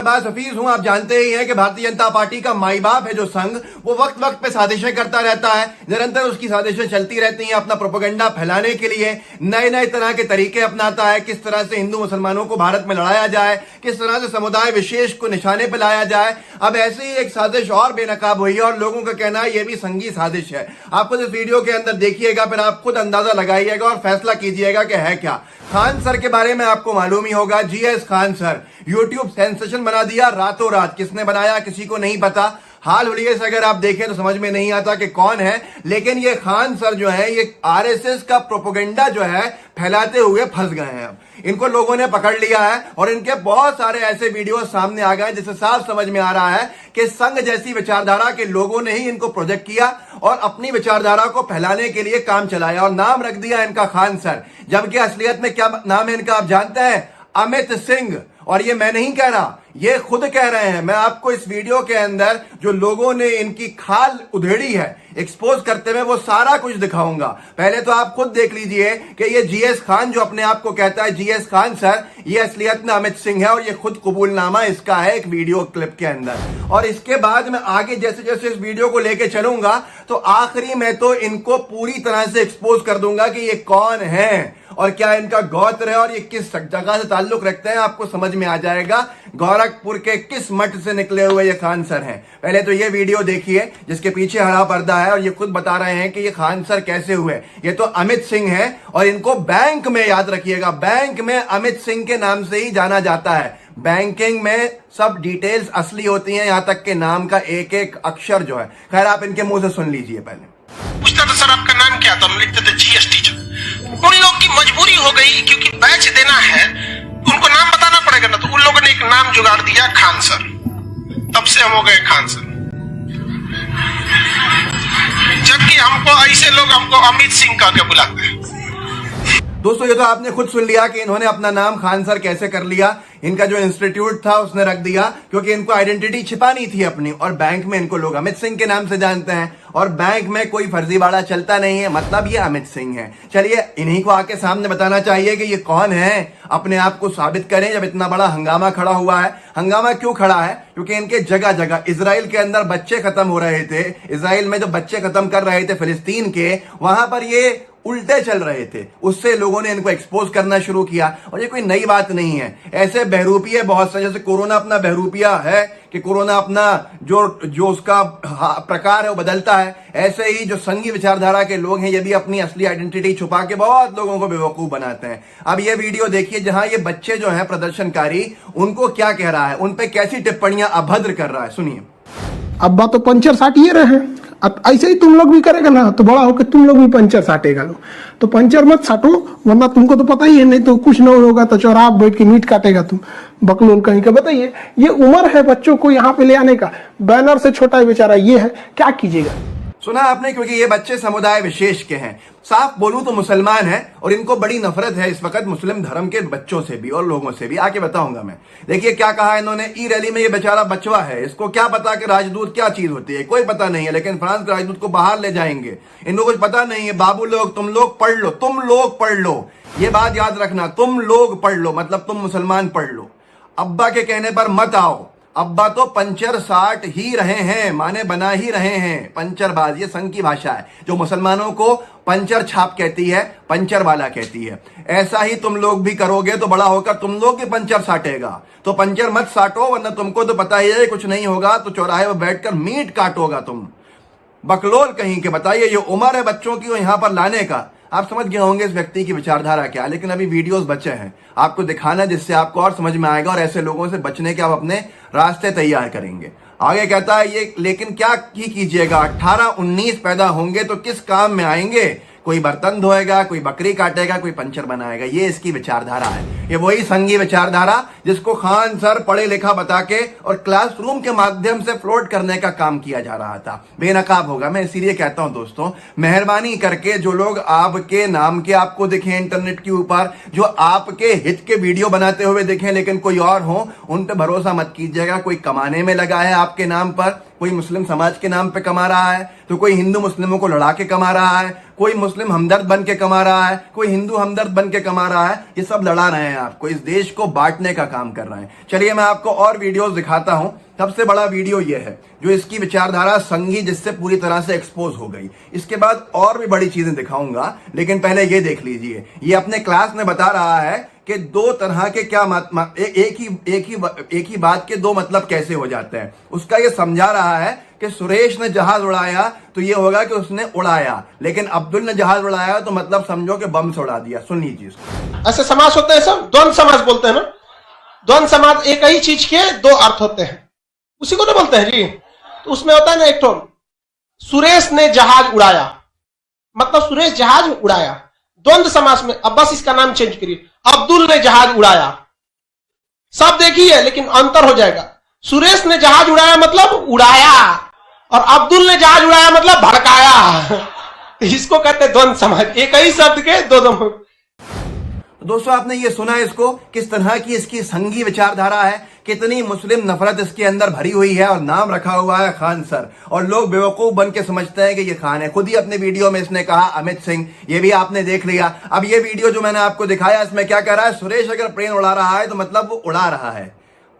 बात हफीज हूं। आप जानते ही हैं कि भारतीय जनता पार्टी का माई बाप है जो संघ, वो वक्त वक्त पे साजिशें करता रहता है। निरंतर उसकी साजिशें चलती रहती हैं अपना प्रोपेगेंडा फैलाने के लिए। नए नए तरह के तरीके अपनाता है, किस तरह से हिंदू मुसलमानों को भारत में लड़ाया जाए, किस तरह से समुदाय विशेष को निशाने पर लाया जाए। अब ऐसी ही एक साजिश और बेनकाब हुई है और लोगों का कहना है ये भी संघी साजिश है। आप खुद इस वीडियो के अंदर देखिएगा, फिर आप खुद अंदाजा लगाइएगा और फैसला कीजिएगा कि है क्या। खान सर के बारे में आपको मालूम ही होगा, GS Khan sir YouTube sensation बना दिया रातों रात। किसने बनाया किसी को नहीं पता। हाल हुलिये से अगर आप देखें तो समझ में नहीं आता कि कौन है, लेकिन ये खान सर जो है ये आरएसएस का प्रोपेगेंडा जो है फैलाते हुए फंस गए हैं। अब इनको लोगों ने पकड़ लिया है और इनके बहुत सारे ऐसे वीडियो सामने आ गए जिससे साफ समझ में आ रहा है कि संघ जैसी विचारधारा के लोगों ने ही इनको प्रोजेक्ट किया और अपनी विचारधारा को फैलाने के लिए काम चलाया और नाम रख दिया इनका खान सर। जबकि असलियत में क्या नाम है इनका आप जानते हैं? अमित सिंह। और ये मैं नहीं कह रहा, ये खुद कह रहे हैं। मैं आपको इस वीडियो के अंदर जो लोगों ने इनकी खाल उधेड़ी है एक्सपोज करते हुए वो सारा कुछ दिखाऊंगा। पहले तो आप खुद देख लीजिए कि ये जीएस खान जो अपने आप को कहता है जीएस खान सर, ये असलियत में अमित सिंह है और ये खुद कबूलनामा इसका है एक वीडियो क्लिप के अंदर। और इसके बाद मैं आगे जैसे जैसे इस वीडियो को लेके चलूंगा तो आखिरी में तो इनको पूरी तरह से एक्सपोज कर दूंगा कि ये कौन है और क्या इनका गोत्र है और ये किस जगह से ताल्लुक रखते हैं। आपको समझ में आ जाएगा गोरखपुर के किस मठ से निकले हुए ये खान सर हैं। पहले तो ये वीडियो देखिए जिसके पीछे हरा पर्दा है और ये खुद बता रहे हैं कि ये खान सर कैसे हुए। ये तो अमित सिंह है और इनको बैंक में, याद रखिएगा, बैंक में अमित सिंह के नाम से ही जाना जाता है। बैंकिंग में सब डिटेल्स असली होती हैं, यहां तक के नाम का एक एक अक्षर जो है। खैर आप इनके मुंह से सुन लीजिए। पहले पूछता था सर आपका नाम क्या था, हम लिखते थे जीएस टीचर। उन लोग की मजबूरी हो गई क्योंकि बैच देना है, उनको नाम बताना पड़ेगा ना, तो उन लोगों ने एक नाम जुगाड़ दिया खान सर। तब से हम हो गए खान सर। जबकि हमको ऐसे लोग हमको अमित सिंह कह के बुलाते हैं। दोस्तों ये तो आपने खुद सुन लिया कि इन्होंने अपना नाम खान सर कैसे कर लिया। इनका जो इंस्टीट्यूट था उसने रख दिया क्योंकि इनको आइडेंटिटी छिपानी थी अपनी, और बैंक में इनको लोग अमित सिंह के नाम से जानते हैं और बैंक में कोई फर्जीवाड़ा चलता नहीं है, मतलब ये अमित सिंह है। चलिए इन्हीं को आके सामने बताना चाहिए कि ये कौन है, अपने आप को साबित करें। जब इतना बड़ा हंगामा खड़ा हुआ है, हंगामा क्यों खड़ा है? क्योंकि इनके जगह जगह इजराइल के अंदर बच्चे खत्म हो रहे थे। इजराइल में जो बच्चे खत्म कर रहे थे फिलिस्तीन के, वहां पर ये उल्टे चल रहे थे। उससे लोगों ने इनको एक्सपोज करना शुरू किया और ये कोई नई बात नहीं है। ऐसे बहरूपिये बहुत से, जैसे कोरोना अपना बहरूपिया है कि कोरोना अपना जो उसका प्रकार है वो बदलता है, ऐसे ही जो संघी विचारधारा के लोग हैं ये भी अपनी असली आइडेंटिटी छुपा के बहुत लोगों को बेवकूफ बनाते हैं। अब ये वीडियो देखिए जहां ये बच्चे जो हैं प्रदर्शनकारी, उनको क्या कह रहा है, उन पे कैसी टिप्पणियां अभद्र कर रहा है, सुनिए। अब्बा तो पंचर साटिए रहे हैं, अब ऐसे ही तुम लोग भी करेगा ना तो बड़ा होकर तुम लोग भी पंचर साटेगा। तो पंचर मत साटो, वरना तुमको तो पता ही है, नहीं तो कुछ न होगा तो चौराहा बैठ के मीट काटेगा तुम, बकलोल कहीं का। बताइए ये उम्र है बच्चों को यहाँ पे ले आने का, बैनर से छोटा ही बेचारा ये है, क्या कीजिएगा। सुना आपने, क्योंकि ये बच्चे समुदाय विशेष के हैं, साफ बोलूं तो मुसलमान हैं और इनको बड़ी नफरत है इस वक्त मुस्लिम धर्म के बच्चों से भी और लोगों से भी। आके बताऊंगा मैं। देखिए क्या कहा इन्होंने ई रैली में। ये बेचारा बचवा है, इसको क्या पता कि राजदूत क्या चीज होती है, कोई पता नहीं है। लेकिन फ्रांस के राजदूत को बाहर ले जाएंगे, इनको कुछ पता नहीं है। बाबू लोग, तुम लोग पढ़ लो, तुम लोग पढ़ लो, ये बात याद रखना, तुम लोग पढ़ लो मतलब तुम मुसलमान पढ़ लो। अब्बा के कहने पर मत आओ। अब्बा तो पंचर साट ही रहे हैं, माने बना ही रहे हैं। पंचरबाज, ये संघ की भाषा है जो मुसलमानों को पंचर छाप कहती है, पंचर वाला कहती है। ऐसा ही तुम लोग भी करोगे तो बड़ा होकर तुम लोग भी पंचर साटेगा। तो पंचर मत साटो, वरना तुमको तो पता ही है कुछ नहीं होगा तो चौराहे पर बैठकर मीट काटोगा तुम, बकलोल कहीं के। बताइए ये उम्र है बच्चों की यहां पर लाने का। आप समझ गए होंगे इस व्यक्ति की विचारधारा क्या, लेकिन अभी वीडियोस बचे हैं आपको दिखाना, जिससे आपको और समझ में आएगा और ऐसे लोगों से बचने के आप अपने रास्ते तैयार करेंगे। आगे कहता है ये, लेकिन क्या कीजिएगा, 18-19 पैदा होंगे तो किस काम में आएंगे? कोई बर्तन धोएगा, कोई बकरी काटेगा, कोई पंचर बनाएगा। ये इसकी विचारधारा है। ये वही संघी विचारधारा जिसको खान सर पढ़े लिखा बता के और क्लासरूम के माध्यम से फ्लोट करने का काम किया जा रहा था। बेनकाब होगा। मैं इसीलिए कहता हूं दोस्तों, मेहरबानी करके जो लोग आपके नाम के आपको दिखे इंटरनेट के ऊपर, जो आपके हित के वीडियो बनाते हुए दिखे लेकिन कोई और हो, उन पे भरोसा मत कीजिएगा। कोई कमाने में लगा है आपके नाम पर, कोई मुस्लिम समाज के नाम पे कमा रहा है, तो कोई हिंदू मुस्लिमों को लड़ा के कमा रहा है, कोई मुस्लिम हमदर्द बन के कमा रहा है, कोई हिंदू हमदर्द बन के कमा रहा है। ये सब लड़ा रहे हैं आपको, इस देश को बांटने का काम कर रहे हैं। चलिए मैं आपको और वीडियोस दिखाता हूं। सबसे बड़ा वीडियो ये है जो इसकी विचारधारा संघी जिससे पूरी तरह से एक्सपोज हो गई। इसके बाद और भी बड़ी चीजें दिखाऊंगा, लेकिन पहले ये देख लीजिए। ये अपने क्लास में बता रहा है कि दो तरह के क्या एक ही बात के दो मतलब कैसे हो जाते हैं। उसका ये समझा रहा है कि सुरेश ने जहाज उड़ाया तो ये होगा कि उसने उड़ाया, लेकिन अब्दुल ने जहाज उड़ाया तो मतलब समझो कि बम से उड़ा दिया। सुन लीजिए इसको। ऐसे समास होते हैं सब, द्वंद समास बोलते हैं ना। द्वंद समास एक ही चीज के दो अर्थ होते हैं, उसी को तो बोलते हैं जी। तो उसमें होता है ना एक तो सुरेश ने जहाज उड़ाया, मतलब सुरेश जहाज उड़ाया। द्वंद समास में अब बस इसका नाम चेंज करिए, अब्दुल ने जहाज उड़ाया। सब देखिए लेकिन अंतर हो जाएगा। सुरेश ने जहाज उड़ाया मतलब उड़ाया, और अब्दुल ने जहाज उड़ाया मतलब भड़काया। इसको कहते हैं द्वंद समास, एक ही शब्द के दो दो। दोस्तों आपने ये सुना इसको, किस तरह की इसकी संघी विचारधारा है, कितनी मुस्लिम नफरत इसके अंदर भरी हुई है, और नाम रखा हुआ है खान सर। और लोग बेवकूफ बन के समझते हैं कि ये खान है। खुद ही अपने वीडियो में इसने कहा अमित सिंह, ये भी आपने देख लिया। अब ये वीडियो जो मैंने आपको दिखाया इसमें क्या कह रहा है, सुरेश अगर प्लेन उड़ा रहा है तो मतलब वो उड़ा रहा है,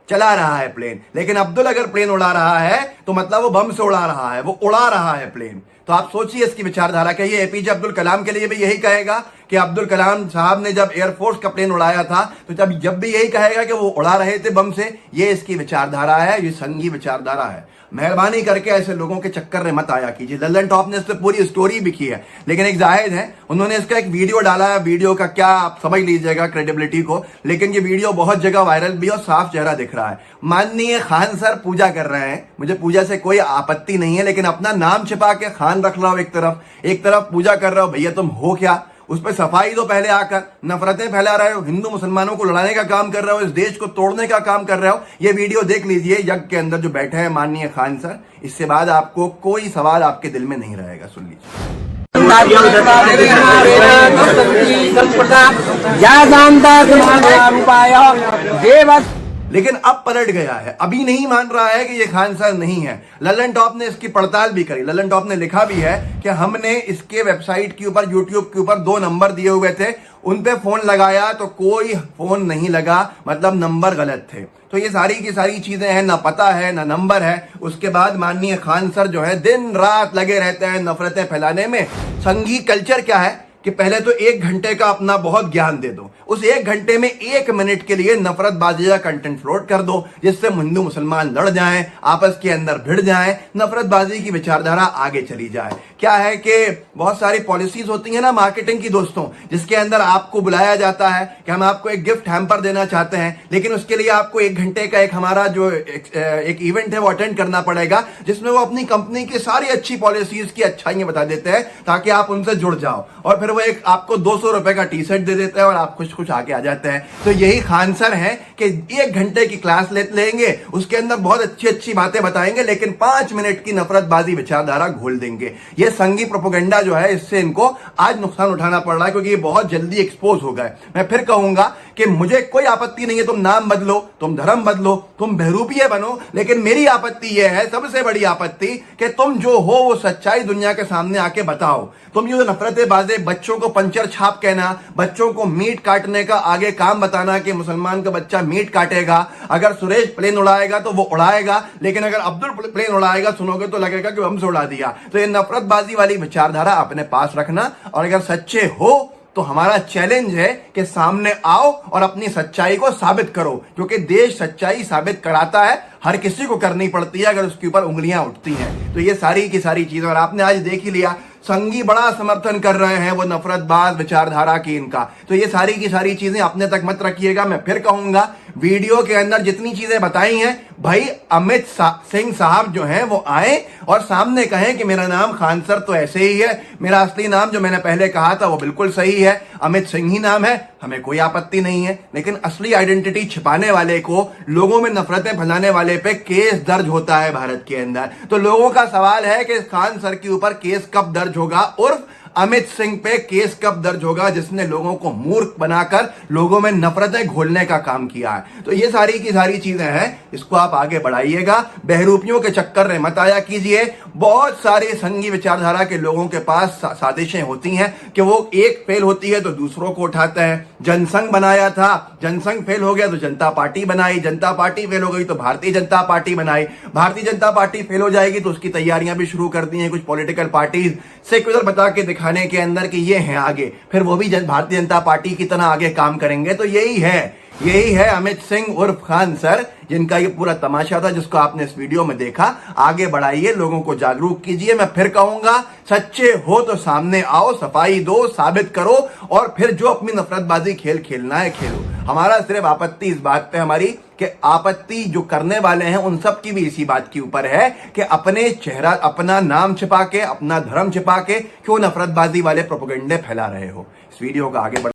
चला रहा है प्लेन। लेकिन अब्दुल अगर प्लेन उड़ा रहा है तो मतलब वो बम से उड़ा रहा है, वो उड़ा रहा है प्लेन। तो आप सोचिए इसकी विचारधारा क्या। ये एपीजे अब्दुल कलाम के लिए भी यही कहेगा कि अब्दुल कलाम साहब ने जब एयरफोर्स का प्लेन उड़ाया था तो जब भी यही कहेगा कि वो उड़ा रहे थे बम से। ये इसकी विचारधारा है, ये संघी विचारधारा है। मेहरबानी करके ऐसे लोगों के चक्कर में मत आया कीजिए। लल्लन टॉप ने इससे पूरी स्टोरी भी की है, लेकिन एक जाहिद है, उन्होंने इसका एक वीडियो डाला है। वीडियो का क्या आप समझ लीजिएगा क्रेडिबिलिटी को, लेकिन ये वीडियो बहुत जगह वायरल भी और साफ चेहरा दिख रहा है। माननीय खान सर पूजा कर रहे हैं, मुझे पूजा से कोई आपत्ति नहीं है, लेकिन अपना नाम छिपा के खान रख लो एक तरफ पूजा कर रहे हो। भैया तुम हो क्या? उस पर सफाई दो पहले आकर। नफरतें फैला रहे हो, हिंदू मुसलमानों को लड़ाने का काम कर रहे हो, इस देश को तोड़ने का काम कर रहे हो। ये वीडियो देख लीजिए, यज्ञ के अंदर जो बैठे हैं माननीय खान सर। इससे बाद आपको कोई सवाल आपके दिल में नहीं रहेगा। सुन लीजिए। लेकिन अब पलट गया है, अभी नहीं मान रहा है कि ये खान सर नहीं है। लल्लन टॉप ने इसकी पड़ताल भी करी। लल्लन टॉप ने लिखा भी है कि हमने इसके वेबसाइट के ऊपर, यूट्यूब के ऊपर 2 नंबर दिए हुए थे, उन पे फोन लगाया तो कोई फोन नहीं लगा, मतलब नंबर गलत थे। तो ये सारी की सारी चीजें हैं, ना पता है ना नंबर है। उसके बाद माननीय खान सर जो है दिन रात लगे रहते हैं नफरतें फैलाने में। संघी कल्चर क्या है कि पहले तो 1 घंटे का अपना बहुत ज्ञान दे दो, उस 1 घंटे में 1 मिनट के लिए नफरतबाजी का कंटेंट फ्लोट कर दो, जिससे हिंदू मुसलमान लड़ जाएं, आपस के अंदर भिड़ जाएं, नफरतबाजी की विचारधारा आगे चली जाए। क्या है कि बहुत सारी पॉलिसीज होती है ना मार्केटिंग की दोस्तों, जिसके अंदर आपको बुलाया जाता है कि हम आपको एक गिफ्ट हैम्पर देना चाहते हैं, लेकिन उसके लिए आपको 1 घंटे का एक हमारा जो एक इवेंट है वो अटेंड करना पड़ेगा, जिसमें वो अपनी कंपनी की सारी अच्छी पॉलिसीज की अच्छाइयां बता देते हैं ताकि आप उनसे जुड़ जाओ। और फिर वो एक आपको 200 रुपए का टी शर्ट दे देते हैं और आप खुश खुश आके आ जाते हैं। तो यही खान सर है कि 1 घंटे की क्लास लेंगे, उसके अंदर बहुत अच्छी अच्छी बातें बताएंगे, लेकिन 5 मिनट की नफरतबाजी विचारधारा घोल देंगे। ये संघी प्रोपेगेंडा जो है, इससे इनको आज नुकसान उठाना पड़ रहा है, क्योंकि ये बहुत जल्दी एक्सपोज हो गए। मैं फिर कहूंगा कि मुझे कोई आपत्ति नहीं है, तुम नाम बदलो, तुम धर्म बदलो, तुम बहरूपिये बनो, लेकिन मेरी आपत्ति यह है, सबसे बड़ी आपत्ति, कि तुम जो हो वो सच्चाई दुनिया के सामने आके बताओ। तुम ये नफरतें बाजे, बच्चों को पंचर छाप कहना, बच्चों को मीट काटने का आगे काम बताना कि मुसलमान का बच्चा मीट काटेगा, अगर सुरेश प्लेन उड़ाएगा तो वो उड़ाएगा, लेकिन अगर अब्दुल प्लेन उड़ाएगा सुनोगे तो लगेगा कि हमसे उड़ा दिया। तो ये नफरतबाजी वाली विचारधारा अपने पास रखना, और अगर सच्चे हो तो हमारा चैलेंज है कि सामने आओ और अपनी सच्चाई को साबित करो, क्योंकि देश सच्चाई साबित कराता है, हर किसी को करनी पड़ती है अगर उसके ऊपर उंगलियां उठती हैं। तो ये सारी की सारी चीजें, और आपने आज देख ही लिया, संघी बड़ा समर्थन कर रहे हैं वो नफरतबाज विचारधारा की इनका। तो ये सारी की सारी चीजें अपने तक मत रखिएगा। मैं फिर कहूंगा, वीडियो के अंदर जितनी चीजें बताई हैं, भाई अमित सिंह साहब जो हैं वो आए और सामने कहें कि मेरा नाम खान सर तो ऐसे ही है, मेरा असली नाम जो मैंने पहले कहा था वो बिल्कुल सही है, अमित सिंह ही नाम है, हमें कोई आपत्ति नहीं है। लेकिन असली आइडेंटिटी छिपाने वाले को, लोगों में नफरतें फैलाने वाले पे केस दर्ज होता है भारत के अंदर। तो लोगों का सवाल है कि खान सर के ऊपर केस कब दर्ज होगा, उर्फ अमित सिंह पे केस कब दर्ज होगा जिसने लोगों को मूर्ख बनाकर लोगों में नफरतें घोलने का काम किया है। तो ये सारी की सारी चीजें हैं, इसको आप आगे बढ़ाइएगा, बहरूपियों के चक्कर में मत आया कीजिए। बहुत सारे संघी विचारधारा के लोगों के पास साजिशें होती हैं कि वो एक फेल होती है तो दूसरों को उठाते हैं। जनसंघ बनाया था, जनसंघ फेल हो गया तो जनता पार्टी बनाई, जनता पार्टी फेल हो गई तो भारतीय जनता पार्टी बनाई, भारतीय जनता पार्टी फेल हो जाएगी तो उसकी तैयारियां भी शुरू कर दी हैं कुछ पॉलिटिकल पार्टीज, सेक्युलर बता के दिखाने के अंदर कि ये हैं आगे, फिर वो भी भारतीय जनता पार्टी की तरह आगे काम करेंगे। तो यही है अमित सिंह उर्फ खान सर, जिनका ये पूरा तमाशा था जिसको आपने इस वीडियो में देखा। आगे बढ़ाइए, लोगों को जागरूक कीजिए। मैं फिर कहूंगा, सच्चे हो तो सामने आओ, सफाई दो, साबित करो, और फिर जो अपनी नफरतबाजी खेल खेलना है खेलो। हमारा सिर्फ आपत्ति इस बात पे हमारी कि आपत्ति जो करने वाले हैं उन सब की भी इसी बात के ऊपर है कि अपने चेहरा, अपना नाम छिपा के, अपना धर्म छिपा के क्यों नफरतबाजी वाले प्रोपेगेंडे फैला रहे हो। इस वीडियो का आगे बढ़